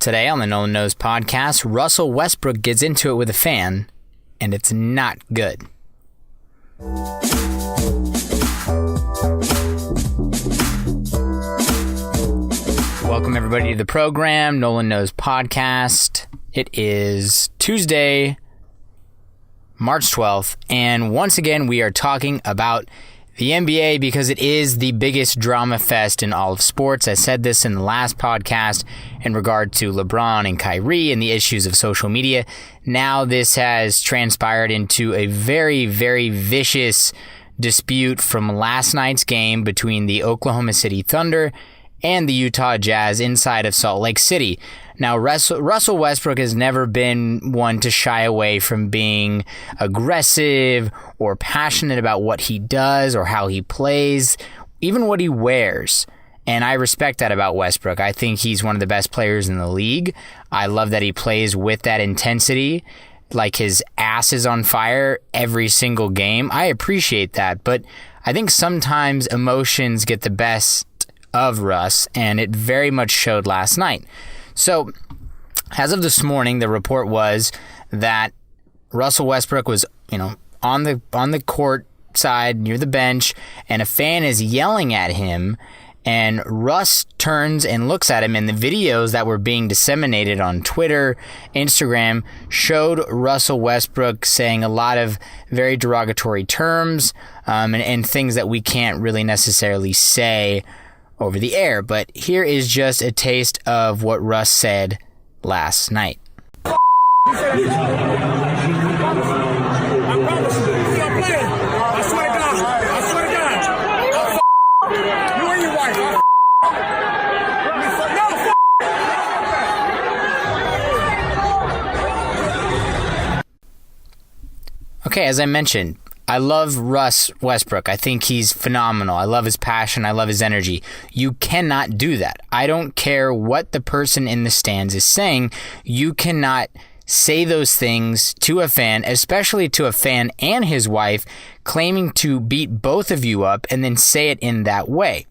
Today on the No One Knows podcast, Russell Westbrook gets into it with a fan, and it's not good. Welcome everybody to the program, No One Knows podcast. It is Tuesday, March 12th, and once again we are talking about the NBA because it is the biggest drama fest in all of sports. I said this in the last podcast in regard to LeBron and Kyrie and the issues of social media. Now this has transpired into a very, very vicious dispute from last night's game between the Oklahoma City Thunder and the Utah Jazz inside of Salt Lake City. Now, Russell Westbrook has never been one to shy away from being aggressive or passionate about what he does or how he plays, even what he wears. And I respect that about Westbrook. I think he's one of the best players in the league. I love that he plays with that intensity, like his ass is on fire every single game. I appreciate that, but I think sometimes emotions get the best of Russ, and it very much showed last night. So, as of this morning, the report was that Russell Westbrook was, on the court side near the bench, and a fan is yelling at him, and Russ turns and looks at him, and the videos that were being disseminated on Twitter, Instagram, showed Russell Westbrook saying a lot of very derogatory terms, and things that we can't really necessarily say over the air. But here is just a taste of what Russ said last night. I promise you, I'm playing. I swear to God. You and your wife. Okay, as I mentioned, I love Russ Westbrook. I think he's phenomenal. I love his passion. I love his energy. You cannot do that. I don't care what the person in the stands is saying. You cannot say those things to a fan, especially to a fan and his wife, claiming to beat both of you up and then say it in that way.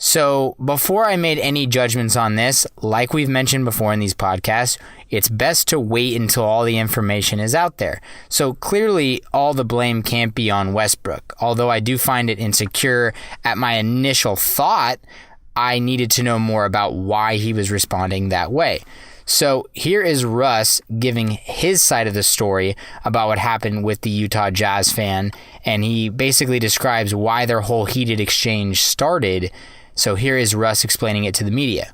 So before I made any judgments on this, like we've mentioned before in these podcasts, it's best to wait until all the information is out there. So clearly all the blame can't be on Westbrook. Although I do find it insecure at my initial thought, I needed to know more about why he was responding that way. So here is Russ giving his side of the story about what happened with the Utah Jazz fan, and he basically describes why their whole heated exchange started. So here is Russ explaining it to the media.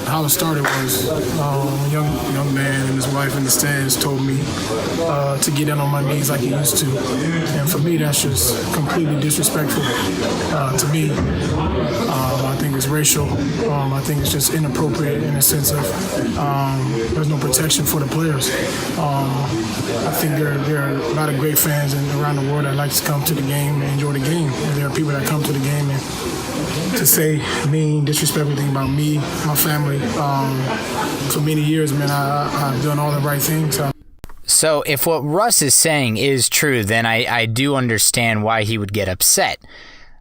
How it started was a young man and his wife in the stands told me to get down on my knees like he used to. And for me, that's just completely disrespectful to me. I think it's racial. I think it's just inappropriate in the sense of there's no protection for the players. I think there are a lot of great fans around the world that like to come to the game and enjoy the game. And there are people that come to the game and to say mean, disrespectful thing about me, my family. For many years, man, I've done all the right things. So if what Russ is saying is true, then I do understand why he would get upset.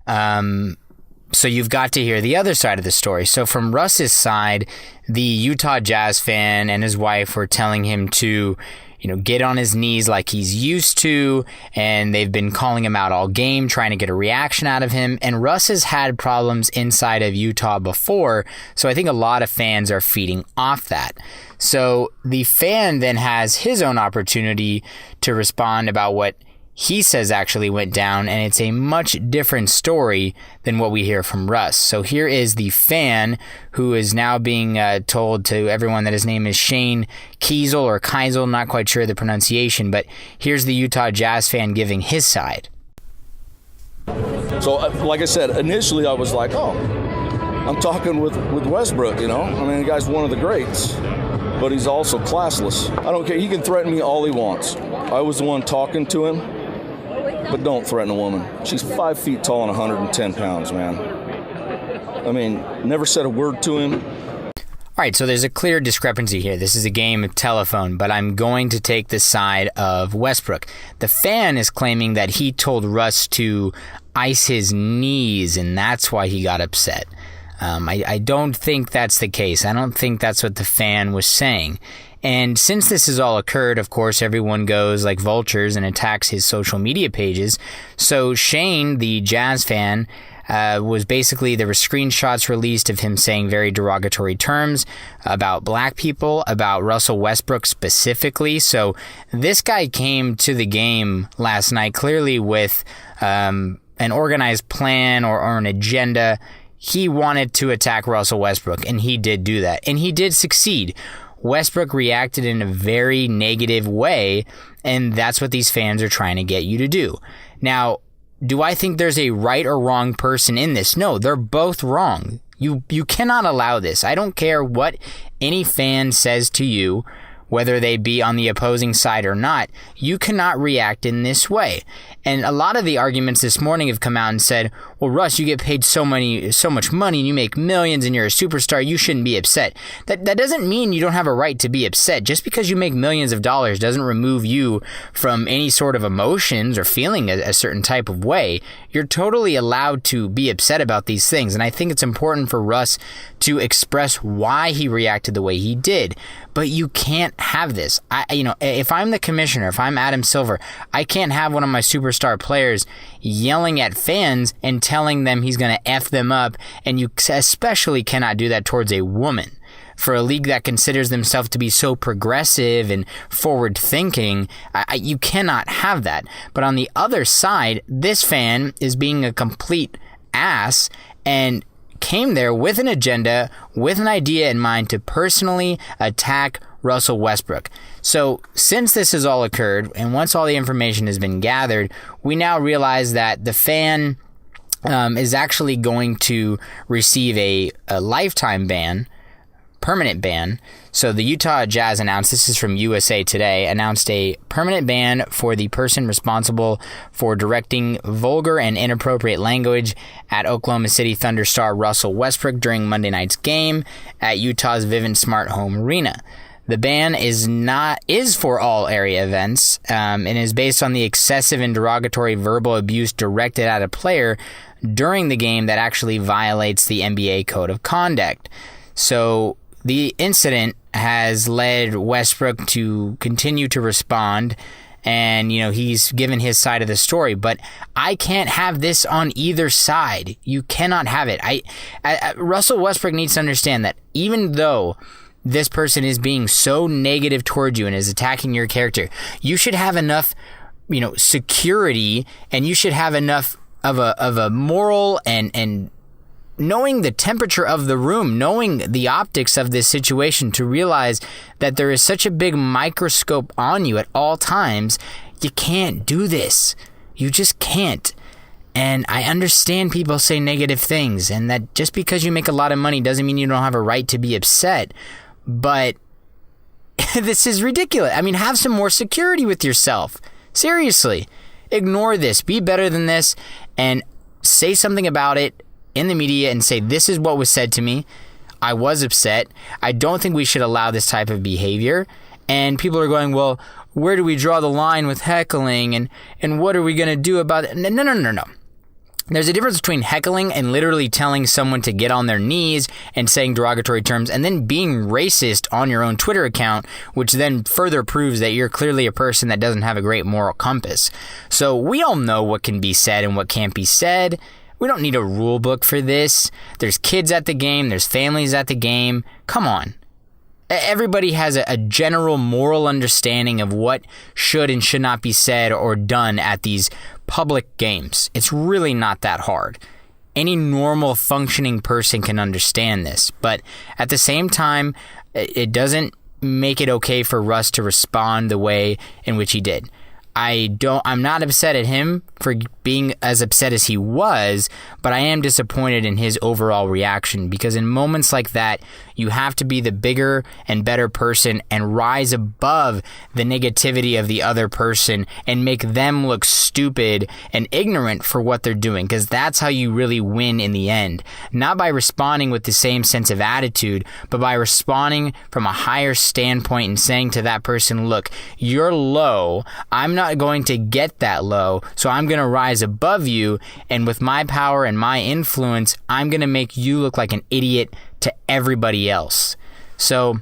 So you've got to hear the other side of the story. So from Russ's side, the Utah Jazz fan and his wife were telling him to get on his knees like he's used to, and they've been calling him out all game, trying to get a reaction out of him. And Russ has had problems inside of Utah before, so I think a lot of fans are feeding off that. So the fan then has his own opportunity to respond about what he says actually went down, and it's a much different story than what we hear from Russ. So here is the fan who is now being told to everyone that his name is Shane Kiesel or Keisel, not quite sure the pronunciation, but here's the Utah Jazz fan giving his side. So, like I said, initially I was like, I'm talking with Westbrook, I mean, the guy's one of the greats, but he's also classless. I don't care. He can threaten me all he wants. I was the one talking to him. But don't threaten a woman. She's 5 feet tall and 110 pounds, man. I mean, never said a word to him. All right, so there's a clear discrepancy here. This is a game of telephone, but I'm going to take the side of Westbrook. The fan is claiming that he told Russ to ice his knees, and that's why he got upset. I don't think that's the case. I don't think that's what the fan was saying. And since this has all occurred, of course, everyone goes like vultures and attacks his social media pages. So Shane, the Jazz fan, there were screenshots released of him saying very derogatory terms about black people, about Russell Westbrook specifically. So this guy came to the game last night clearly with an organized plan or an agenda. He wanted to attack Russell Westbrook, and he did do that. And he did succeed. Westbrook reacted in a very negative way, and that's what these fans are trying to get you to do. Now, do I think there's a right or wrong person in this? No, they're both wrong. You cannot allow this. I don't care what any fan says to you, whether they be on the opposing side or not. You cannot react in this way. And a lot of the arguments this morning have come out and said, well, Russ, you get paid so much money and you make millions and you're a superstar, you shouldn't be upset. That doesn't mean you don't have a right to be upset. Just because you make millions of dollars doesn't remove you from any sort of emotions or feeling a certain type of way. You're totally allowed to be upset about these things. And I think it's important for Russ to express why he reacted the way he did. But you can't have this. If I'm the commissioner, if I'm Adam Silver, I can't have one of my superstar players yelling at fans and telling them he's going to F them up. And you especially cannot do that towards a woman. For a league that considers themselves to be so progressive and forward-thinking, you cannot have that. But on the other side, this fan is being a complete ass and came there with an agenda, with an idea in mind to personally attack Russell Westbrook. So since this has all occurred, and once all the information has been gathered, we now realize that the fan is actually going to receive a lifetime ban, permanent ban. So the Utah Jazz announced, this is from USA Today, announced a permanent ban for the person responsible for directing vulgar and inappropriate language at Oklahoma City Thunder star Russell Westbrook during Monday night's game at Utah's Vivint Smart Home Arena. The ban is for all area events and is based on the excessive and derogatory verbal abuse directed at a player during the game that actually violates the NBA Code of Conduct. So the incident has led Westbrook to continue to respond, and he's given his side of the story. But I can't have this on either side. You cannot have it. Russell Westbrook needs to understand that even though this person is being so negative towards you and is attacking your character, you should have enough, security, and you should have enough of a moral and knowing the temperature of the room, knowing the optics of this situation, to realize that there is such a big microscope on you at all times. You can't do this. You just can't. And I understand people say negative things, and that just because you make a lot of money doesn't mean you don't have a right to be upset. But this is ridiculous. I mean, have some more security with yourself. Seriously. Ignore this. Be better than this, and say something about it in the media and say, this is what was said to me. I was upset. I don't think we should allow this type of behavior. And people are going, well, where do we draw the line with heckling, and what are we going to do about it? No. There's a difference between heckling and literally telling someone to get on their knees and saying derogatory terms, and then being racist on your own Twitter account, which then further proves that you're clearly a person that doesn't have a great moral compass. So we all know what can be said and what can't be said. We don't need a rule book for this. There's kids at the game. There's families at the game. Come on. Everybody has a general moral understanding of what should and should not be said or done at these public games. It's really not that hard. Any normal functioning person can understand this. But at the same time, it doesn't make it okay for Russ to respond the way in which he did. I'm not upset at him for being as upset as he was, but I am disappointed in his overall reaction, because in moments like that, you have to be the bigger and better person and rise above the negativity of the other person and make them look stupid and ignorant for what they're doing, because that's how you really win in the end. Not by responding with the same sense of attitude, but by responding from a higher standpoint and saying to that person, look, you're low. I'm not going to get that low, so I'm going to rise rise above you, and with my power and my influence, I'm going to make you look like an idiot to everybody else. So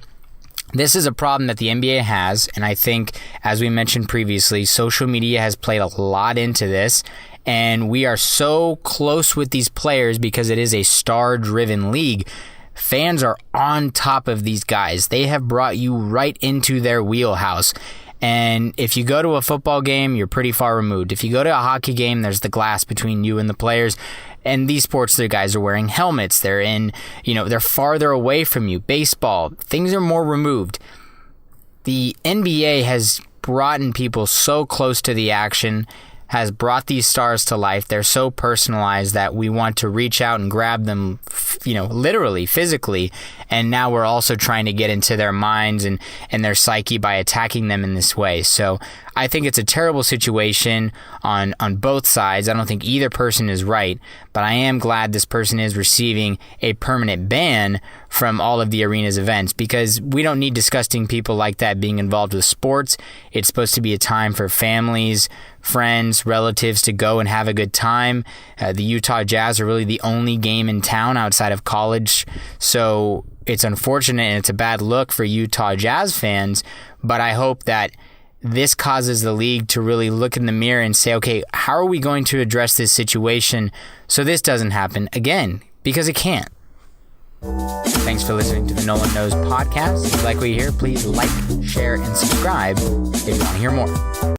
this is a problem that the NBA has, and I think, as we mentioned previously, social media has played a lot into this, and we are so close with these players because it is a star-driven league. Fans are on top of these guys. They have brought you right into their wheelhouse. And if you go to a football game, you're pretty far removed. If you go to a hockey game, there's the glass between you and the players. And these sports, the guys are wearing helmets. They're farther away from you. Baseball, things are more removed. The NBA has brought in people so close to the action, has brought these stars to life. They're so personalized that we want to reach out and grab them, literally, physically. And now we're also trying to get into their minds and their psyche by attacking them in this way. So I think it's a terrible situation on both sides. I don't think either person is right, but I am glad this person is receiving a permanent ban from all of the arena's events, because we don't need disgusting people like that being involved with sports. It's supposed to be a time for families, friends, relatives to go and have a good time. The Utah Jazz are really the only game in town outside of college, so it's unfortunate and it's a bad look for Utah Jazz fans, but I hope that this causes the league to really look in the mirror and say, okay, how are we going to address this situation so this doesn't happen again? Because it can't. Thanks for listening to the Nolan Knows podcast. If you like what you hear, please like, share, and subscribe if you want to hear more.